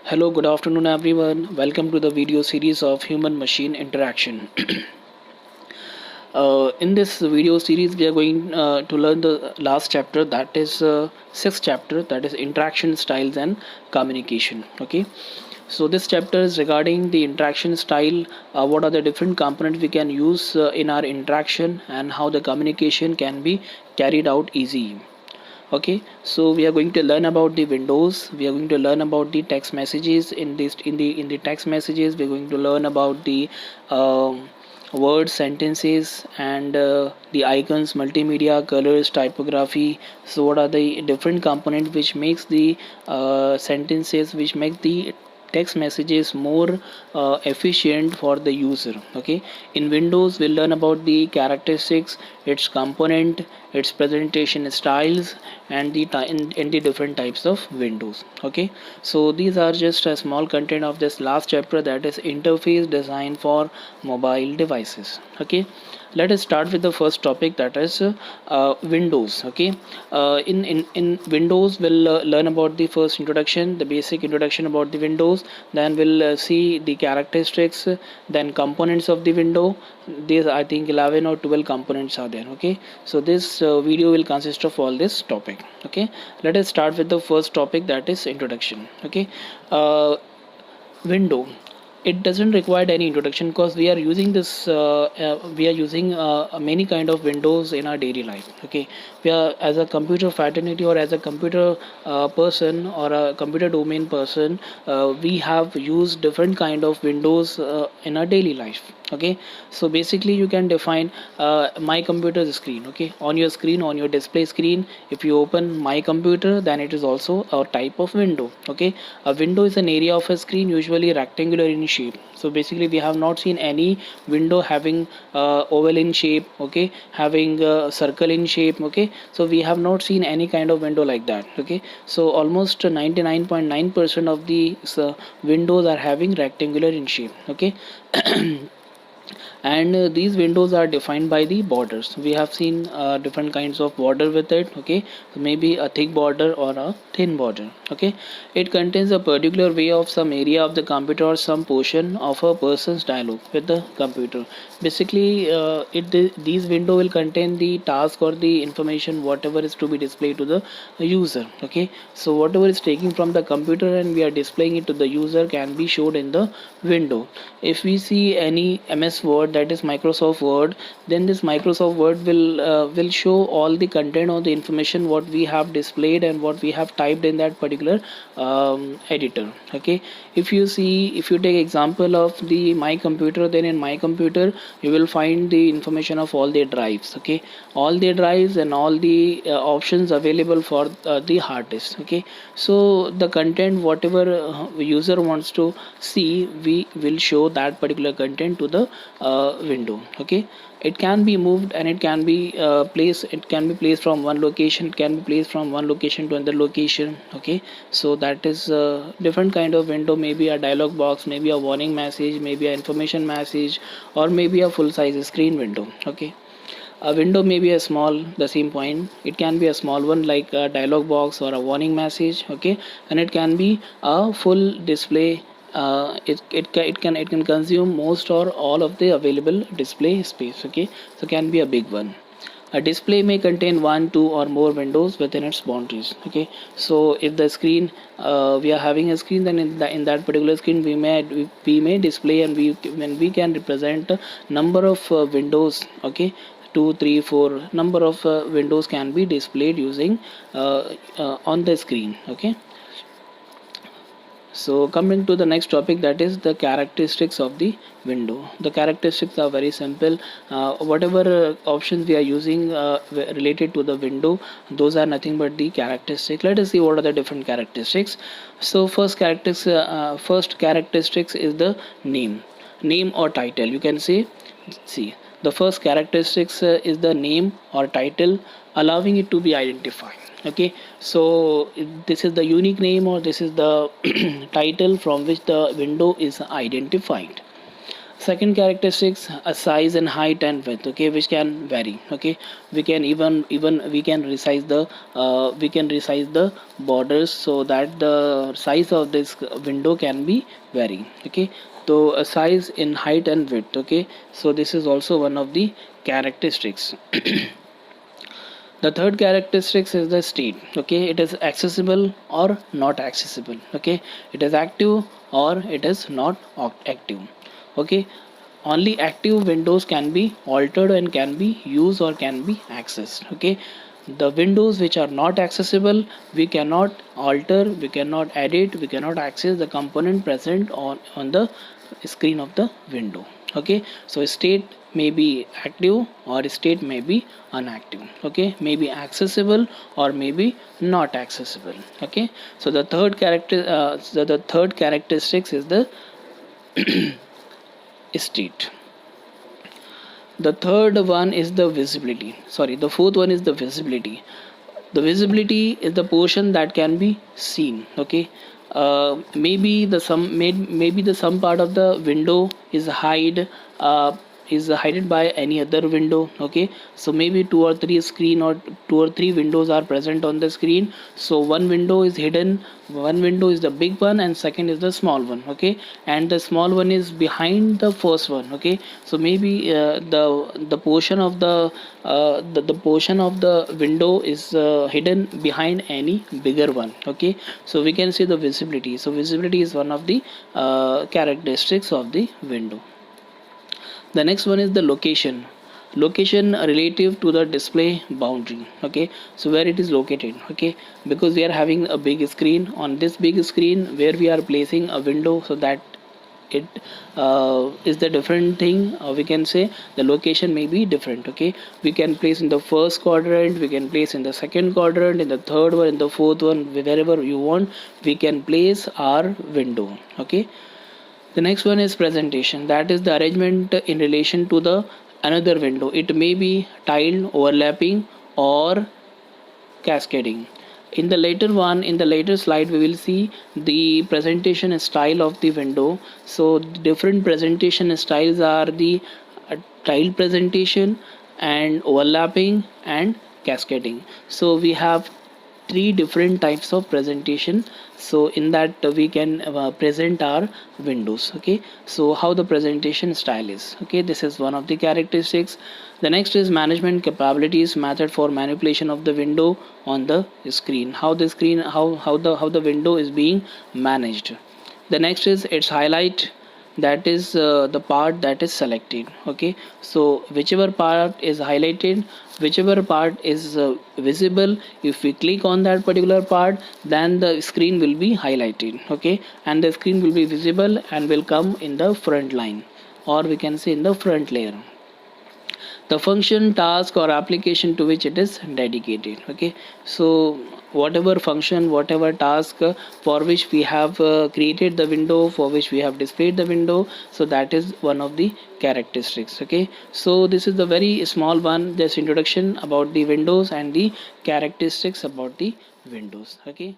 Hello, good afternoon, everyone. Welcome to the video series of human machine interaction. In this video series, we are going to learn the last chapter, that is sixth chapter, that is interaction styles and communication. Okay, so this chapter is regarding the interaction style. What are the different components we can use in our interaction, and how the communication can be carried out easy. Okay, so we are going to learn about the windows. We are going to learn about the text messages. In the text messages, we're going to learn about the words, sentences, and the icons, multimedia, colors, typography. So what are the different components which makes the sentences, which make the text messages more efficient for the user. Okay, in windows we'll learn about the characteristics, its component, its presentation styles, and in the different types of windows. Okay, so these are just a small content of this last chapter, that is interface design for mobile devices. Okay, let us start with the first topic, that is windows. Okay, in windows we'll learn about the first introduction, the basic introduction about the windows. Then we'll see the characteristics, then components of the window. These, I think, 11 or 12 components are there. Okay, so this video will consist of all this topic. Okay, let us start with the first topic, that is introduction. Okay, uh, window, it doesn't require any introduction, because we are using we are using many kind of windows in our daily life. Okay, we are, as a computer fraternity or as a computer person or a computer domain person, we have used different kind of windows in our daily life. Okay, so basically you can define my computer screen. Okay, on your screen, on your display screen, if you open my computer, then it is also a type of window. Okay, a window is an area of a screen, usually rectangular in shape. So basically we have not seen any window having oval in shape. Okay, having circle in shape. Okay, so we have not seen any kind of window like that. Okay, so almost 99.9% of the windows are having rectangular in shape. Okay, and these windows are defined by the borders. We have seen different kinds of border with it. Okay, so maybe a thick border or a thin border. Okay, it contains a particular way of some area of the computer or some portion of a person's dialogue with the computer. Basically these window will contain the task or the information whatever is to be displayed to the user. Okay, so whatever is taking from the computer and we are displaying it to the user can be showed in the window. If we see any MS Word, that is Microsoft Word, then this Microsoft Word will show all the content or the information what we have displayed and what we have typed in that particular editor. Okay, if you take example of the my computer, then in my computer you will find the information of all the drives. Okay, all the drives and all the options available for the hard disk. Okay, so the content whatever user wants to see, we will show that particular content to the window. Okay, it can be moved and it can be placed, it can be placed from one location, it can be placed from one location to another location. Okay, so that is a different kind of window, maybe a dialog box, maybe a warning message, maybe a information message, or maybe a full size screen window. Okay, a window may be a small, the same point, it can be a small one like a dialog box or a warning message. Okay, and it can be a full display. It can consume most or all of the available display space. Okay, so can be a big one. A display may contain one, two, or more windows within its boundaries. Okay, so if the screen, we are having a screen, then in that particular screen we may display, and we can represent a number of windows. Okay, 2, 3, 4 number of windows can be displayed using on the screen. Okay, so coming to the next topic, that is the characteristics of the window. The characteristics are very simple. Whatever options we are using related to the window, those are nothing but the characteristics. Let us see what are the different characteristics. So first characteristics is the name or title. You can see the first characteristics is the name or title, allowing it to be identified. Okay, so this is the unique name or this is the title from which the window is identified. second characteristics, a size and height and width, okay, which can vary. Okay, we can even we can resize the borders so that the size of this window can be vary. Okay, so a size in height and width. Okay, so this is also one of the characteristics. The third characteristics is the state. Okay, it is accessible or not accessible. Okay, it is active or it is not active. Okay, only active windows can be altered and can be used or can be accessed. Okay, the windows which are not accessible, we cannot alter, we cannot edit, we cannot access the component present on the screen of the window. Okay, so state may be active or state may be inactive. Okay, may be accessible or may be not accessible. Okay, so the third characteristics is the state. The third one is the visibility. Sorry, the fourth one is the visibility. The visibility is the portion that can be seen. Okay, maybe the some part of the window is hidden by any other window. Okay, so maybe two or three screen or two or three windows are present on the screen. So one window is hidden, one window is the big one and second is the small one. Okay, and the small one is behind the first one. Okay, so maybe the portion of the portion of the window is hidden behind any bigger one. Okay, so we can see the visibility. So visibility is one of the characteristics of the window. The next one is the location relative to the display boundary. Okay, so where it is located. Okay, because we are having a big screen, on this big screen where we are placing a window, so that it is the different thing. We can say the location may be different. Okay, we can place in the first quadrant, we can place in the second quadrant, in the third one, in the fourth one, wherever you want we can place our window. Okay, the next one is presentation, that is the arrangement in relation to the another window. It may be tiled, overlapping or cascading. In the later slide we will see the presentation style of the window. So different presentation styles are the tiled presentation and overlapping and cascading. So we have three different types of presentation. So in that we can present our windows. Okay, so how the presentation style is. Okay, this is one of the characteristics. The next is management capabilities, method for manipulation of the window on the screen. How the window is being managed. The next is its highlight, that is the part that is selected. Okay, so whichever part is highlighted, whichever part is visible, if we click on that particular part, then the screen will be highlighted. Okay, and the screen will be visible and will come in the front line, or we can say in the front layer. The function, task or application to which it is dedicated. Okay, so whatever function, whatever task for which we have created the window, for which we have displayed the window, so that is one of the characteristics. Okay, so this is the very small one, this introduction about the windows and the characteristics about the windows. Okay.